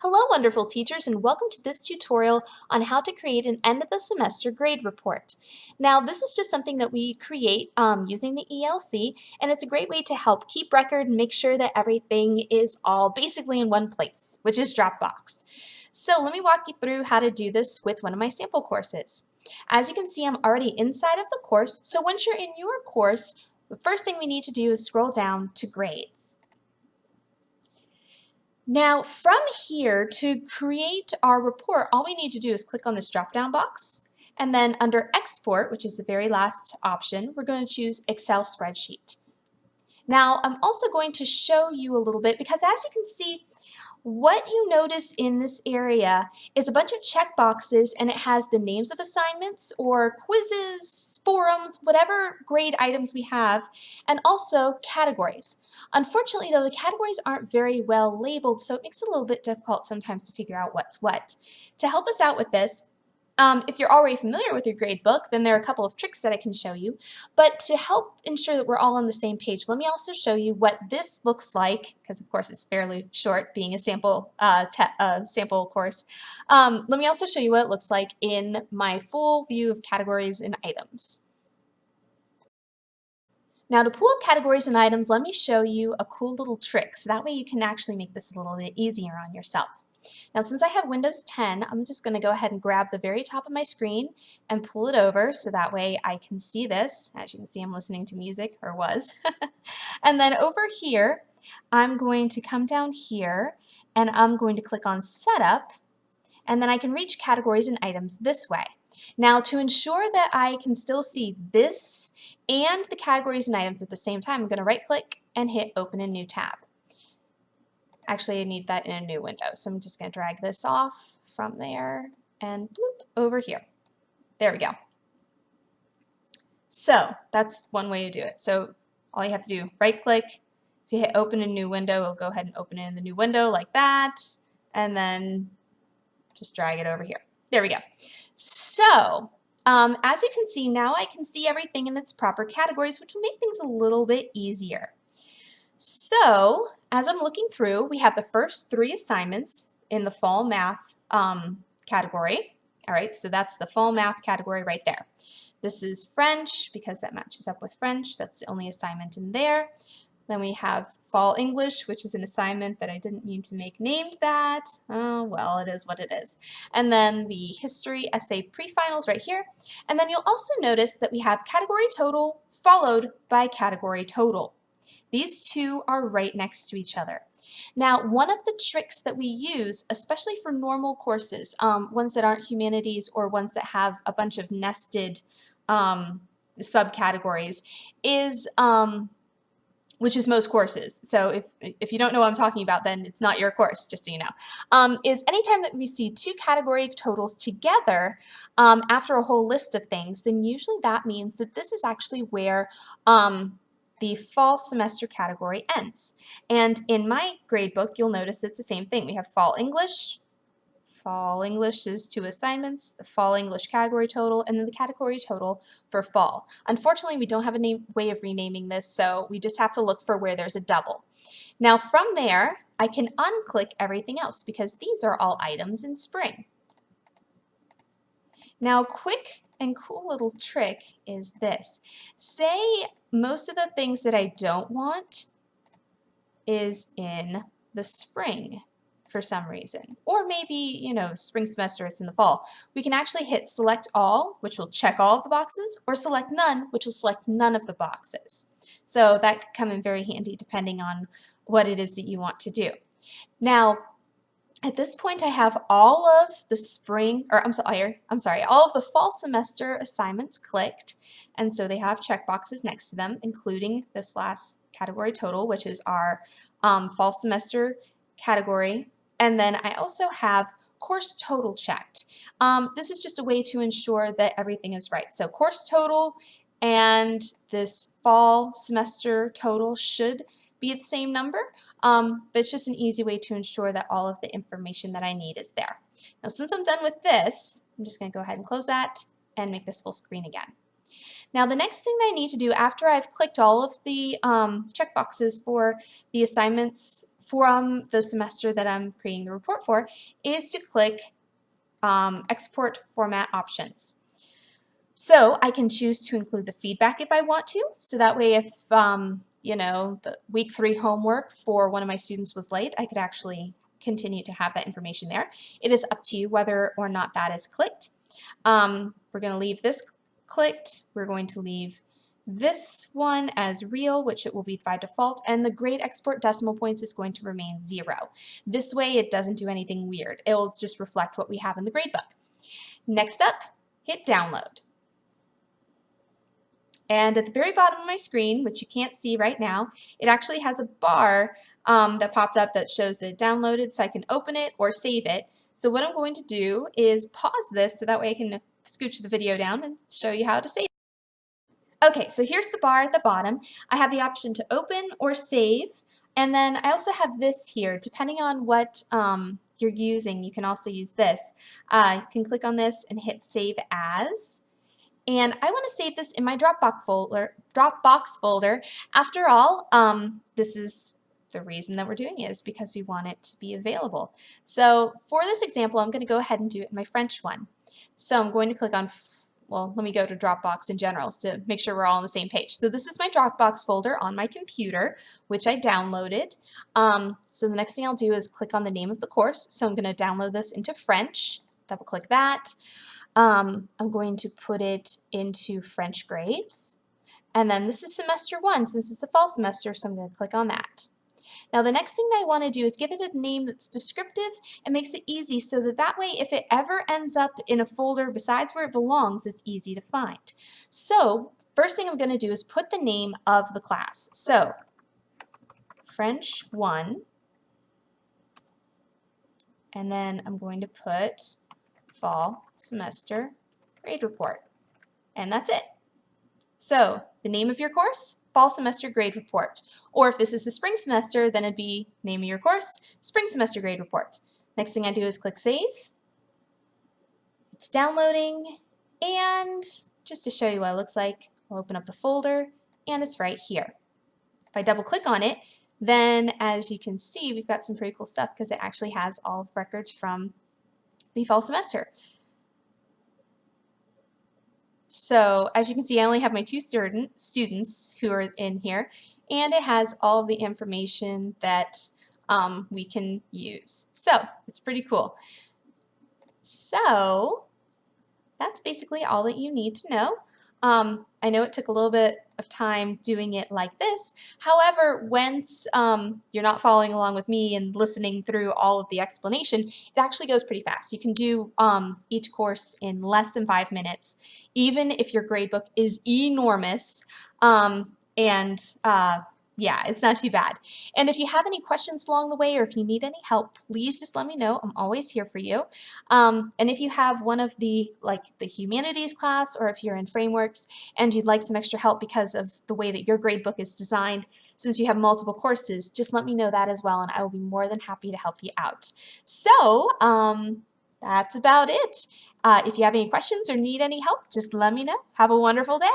Hello, wonderful teachers, and welcome to this tutorial on how to create an end of the semester grade report. Now, this is just something that we create using the ELC, and it's a great way to help keep record and make sure that everything is all basically in one place, which is Dropbox. So let me walk you through how to do this with one of my sample courses. As you can see, I'm already inside of the course, so once you're in your course, the first thing we need to do is scroll down to grades. Now from here, to create our report, all we need to do is click on this drop-down box, and then under Export, which is the very last option, we're going to choose Excel Spreadsheet. Now I'm also going to show you a little bit, because as you can see, what you notice in this area is a bunch of check boxes, and it has the names of assignments or quizzes, forums, whatever grade items we have, and also categories. Unfortunately, though, the categories aren't very well labeled, so it makes it a little bit difficult sometimes to figure out what's what. To help us out with this, if you're already familiar with your grade book, then there are a couple of tricks that I can show you. But to help ensure that we're all on the same page, let me also show you what this looks like, because of course it's fairly short, being a sample course. Let me also show you what it looks like in my full view of categories and items. Now to pull up categories and items, let me show you a cool little trick, so that way you can actually make this a little bit easier on yourself. Now since I have Windows 10, I'm just going to go ahead and grab the very top of my screen and pull it over so that way I can see this. As you can see, I'm listening to music, or was. And then over here, I'm going to come down here and I'm going to click on Setup, and then I can reach categories and items this way. Now to ensure that I can still see this and the categories and items at the same time, I'm going to right click and hit Open a New Tab. Actually, I need that in a new window, so I'm just going to drag this off from there and bloop over here. There we go. So that's one way to do it. So all you have to do, right click. If you hit Open a New Window, it'll go ahead and open it in the new window like that, and then just drag it over here. There we go. So as you can see, now I can see everything in its proper categories, which will make things a little bit easier. So as I'm looking through, we have the first 3 assignments in the fall math category. All right, so that's the fall math category right there. This is French, because that matches up with French. That's the only assignment in there. Then we have Fall English, which is an assignment that I didn't mean to make named that. Oh, well, it is what it is. And then the History Essay Pre-Finals right here. And then you'll also notice that we have Category Total followed by Category Total. These two are right next to each other. Now, one of the tricks that we use, especially for normal courses, ones that aren't humanities or ones that have a bunch of nested subcategories, is which is most courses. So if you don't know what I'm talking about, then it's not your course, just so you know, is anytime that we see 2 category totals together after a whole list of things, then usually that means that this is actually where the fall semester category ends. And in my grade book, you'll notice it's the same thing. We have Fall English. Fall English is 2 assignments, the Fall English category total, and then the category total for fall. Unfortunately, we don't have a way of renaming this, so we just have to look for where there's a double. Now from there, I can unclick everything else, because these are all items in spring. Now, quick and cool little trick is this. Say most of the things that I don't want is in the spring for some reason, or maybe, you know, spring semester, it's in the fall. We can actually hit Select All, which will check all of the boxes, or Select None, which will select none of the boxes. So that could come in very handy depending on what it is that you want to do. Now, at this point, I have all of the spring, or I'm sorry, all of the fall semester assignments clicked, and so they have checkboxes next to them, including this last category total, which is our fall semester category. And then I also have course total checked. This is just a way to ensure that everything is right. So course total and this fall semester total should be the same number, but it's just an easy way to ensure that all of the information that I need is there. Now, since I'm done with this, I'm just going to go ahead and close that and make this full screen again. Now, the next thing that I need to do after I've clicked all of the checkboxes for the assignments from the semester that I'm creating the report for is to click Export Format Options. So I can choose to include the feedback if I want to. So that way if, you know, the week 3 homework for one of my students was late, I could actually continue to have that information there. It is up to you whether or not that is clicked. We're going to leave this clicked. We're going to leave this one as real, which it will be by default, and the grade export decimal points is going to remain 0. This way it doesn't do anything weird. It'll just reflect what we have in the gradebook. Next up, hit download. And at the very bottom of my screen, which you can't see right now, it actually has a bar that popped up that shows that it downloaded, so I can open it or save it. So what I'm going to do is pause this so that way I can scooch the video down and show you how to save it. Okay, so here's the bar at the bottom. I have the option to open or save, and then I also have this here. Depending on what you're using, you can also use this. You can click on this and hit Save As. And I want to save this in my Dropbox folder. After all, this is the reason that we're doing it is because we want it to be available. So for this example, I'm going to go ahead and do it in my French one. So I'm going to click on, well, let me go to Dropbox in general to make sure we're all on the same page. So this is my Dropbox folder on my computer, which I downloaded. So the next thing I'll do is click on the name of the course. So I'm going to download this into French, double click that. I'm going to put it into French grades, and then this is semester 1 since it's a fall semester, so I'm going to click on that. Now the next thing that I want to do is give it a name that's descriptive and makes it easy so that way if it ever ends up in a folder besides where it belongs, it's easy to find. So first thing I'm going to do is put the name of the class. So French 1, and then I'm going to put fall semester grade report, and that's it. So the name of your course, fall semester grade report, or if this is the spring semester, then it'd be name of your course, spring semester grade report. Next thing I do is click save. It's downloading, and just to show you what it looks like, I'll open up the folder, and it's right here. If I double click on it, then as you can see, we've got some pretty cool stuff because it actually has all of the records from the fall semester. So as you can see, I only have my 2 students who are in here, and it has all of the information that we can use. So it's pretty cool. So that's basically all that you need to know. I know it took a little bit of time doing it like this. However, once you're not following along with me and listening through all of the explanation, it actually goes pretty fast. You can do each course in less than 5 minutes, even if your gradebook is enormous. Yeah, it's not too bad. And if you have any questions along the way or if you need any help, please just let me know. I'm always here for you. And if you have one of the, like the humanities class, or if you're in frameworks and you'd like some extra help because of the way that your gradebook is designed, since you have multiple courses, just let me know that as well, and I will be more than happy to help you out. So that's about it. If you have any questions or need any help, just let me know. Have a wonderful day.